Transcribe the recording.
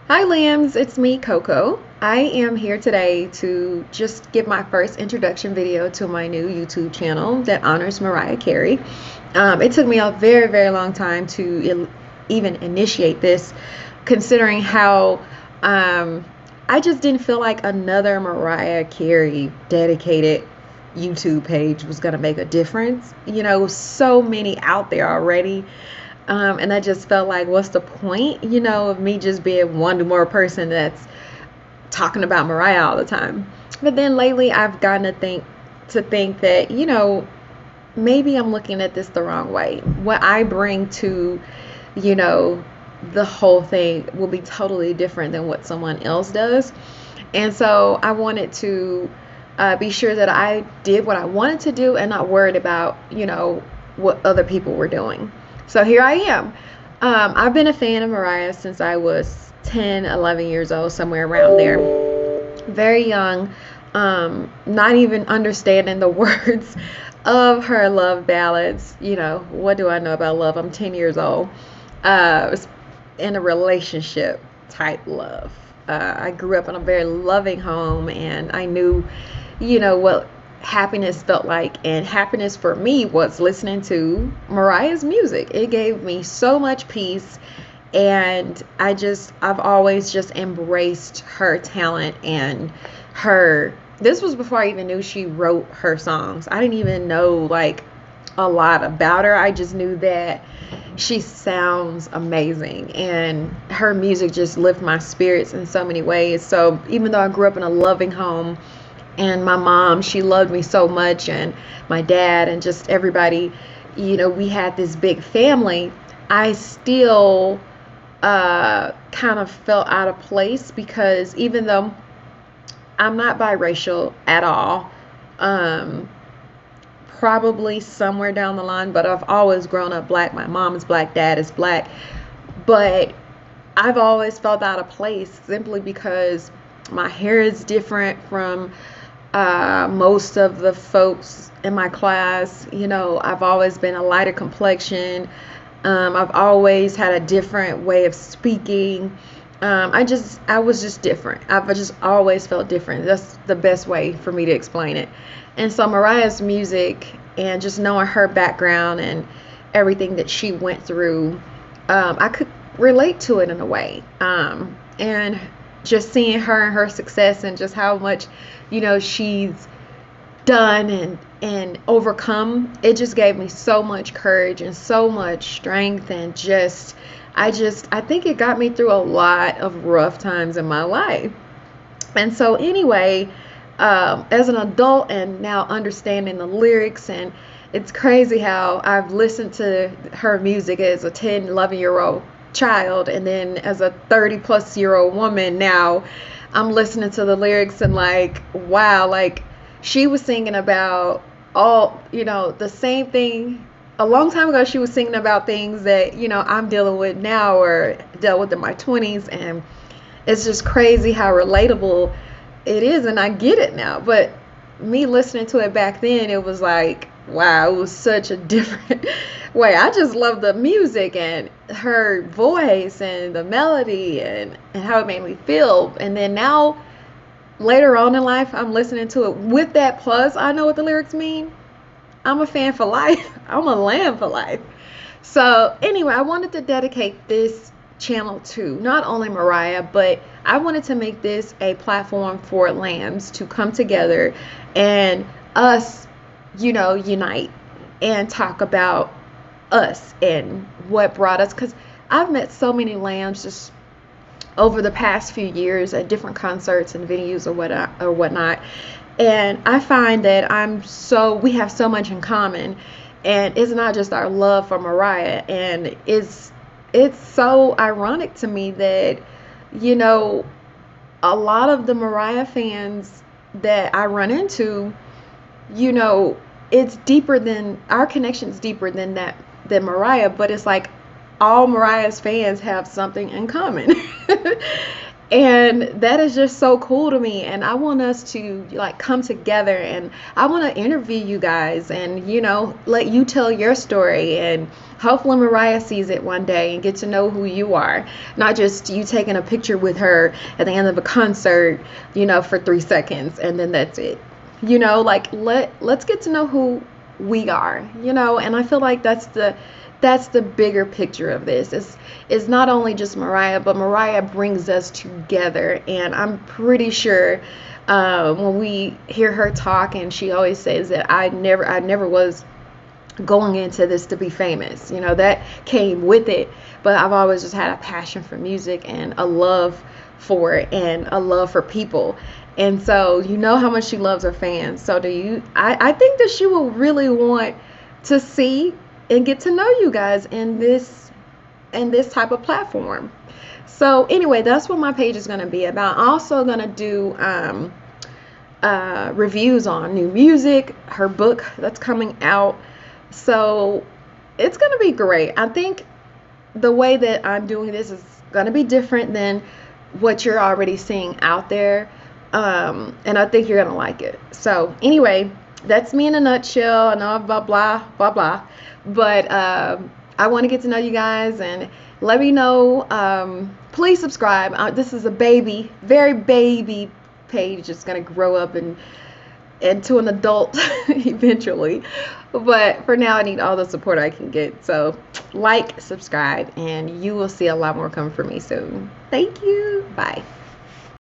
Hi, Lambs. It's me, CoCo. I am here today to just give my first introduction video to my new YouTube channel that honors Mariah Carey. It took me a very, very long time to even initiate this, considering how I just didn't feel like another Mariah Carey dedicated YouTube page was going to make a difference. So many out there already. And I just felt like, what's the point, of me just being one more person that's talking about Mariah all the time? But then lately, I've gotten to think that, maybe I'm looking at this the wrong way. What I bring to, you know, the whole thing will be totally different than what someone else does. And so I wanted to be sure that I did what I wanted to do and not worried about, what other people were doing. So here I am. I've been a fan of Mariah since I was 10, 11 years old, somewhere around there. Very young, not even understanding the words of her love ballads. What do I know about love? I'm 10 years old. It was in a relationship type love. I grew up in a very loving home, and I knew, what happiness felt like. And happiness for me was listening to Mariah's music. It gave me so much peace. And I've always just embraced her talent and this was before I even knew she wrote her songs. I didn't even know like a lot about her. I just knew that she sounds amazing, and her music just lifts my spirits in so many ways. So even though I grew up in a loving home, and my mom, she loved me so much, and my dad, and just everybody, we had this big family, I still kind of felt out of place, because even though I'm not biracial at all, probably somewhere down the line, but I've always grown up black. My mom is black, dad is black, but I've always felt out of place simply because my hair is different from most of the folks in my class. I've always been a lighter complexion. I've always had a different way of speaking. I was just different. I've just always felt different. That's the best way for me to explain it. And so Mariah's music, and just knowing her background and everything that she went through, I could relate to it in a way. And just seeing her and her success, and just how much, she's done and overcome, it just gave me so much courage and so much strength, and I think it got me through a lot of rough times in my life. And so anyway, as an adult and now understanding the lyrics, and it's crazy how I've listened to her music as a 10, 11-year-old child, and then as a 30 plus year old woman now, I'm listening to the lyrics and like, wow, like she was singing about all, the same thing a long time ago. She was singing about things that, I'm dealing with now, or dealt with in my 20s. And it's just crazy how relatable it is. And I get it now. But me listening to it back then, it was like, wow, it was such a different way. I just love the music and her voice and the melody, and how it made me feel. And then now, later on in life, I'm listening to it with that, plus I know what the lyrics mean. I'm a fan for life. I'm a lamb for life. So anyway, I wanted to dedicate this channel to not only Mariah, but I wanted to make this a platform for lambs to come together and us, unite and talk about us and what brought us. Because I've met so many lambs just over the past few years at different concerts and venues or whatnot. And I find that we have so much in common, and it's not just our love for Mariah. And it's so ironic to me that, a lot of the Mariah fans that I run into, it's deeper than our connection's deeper than Mariah, but it's like all Mariah's fans have something in common. And that is just so cool to me. And I want us to like come together, and I want to interview you guys and, let you tell your story. And hopefully Mariah sees it one day and get to know who you are. Not just you taking a picture with her at the end of a concert, for 3 seconds and then that's it. Like let's get to know who we are, and I feel like that's the bigger picture of this. Is not only just Mariah, but Mariah brings us together. And I'm pretty sure when we hear her talk, and she always says that I never was going into this to be famous. That came with it, but I've always just had a passion for music and a love for it and a love for people. And so how much she loves her fans. So do you. I think that she will really want to see and get to know you guys in this type of platform. So anyway, that's what my page is going to be about. I'm also going to do reviews on new music, her book that's coming out. So it's going to be great. I think the way that I'm doing this is going to be different than what you're already seeing out there. And I think you're going to like it. So anyway, that's me in a nutshell. I know blah, blah, blah, blah. But I want to get to know you guys, and let me know. Please subscribe. This is a very baby page. It's going to grow up into an adult eventually. But for now, I need all the support I can get. So like, subscribe, and you will see a lot more coming from me soon. Thank you. Bye.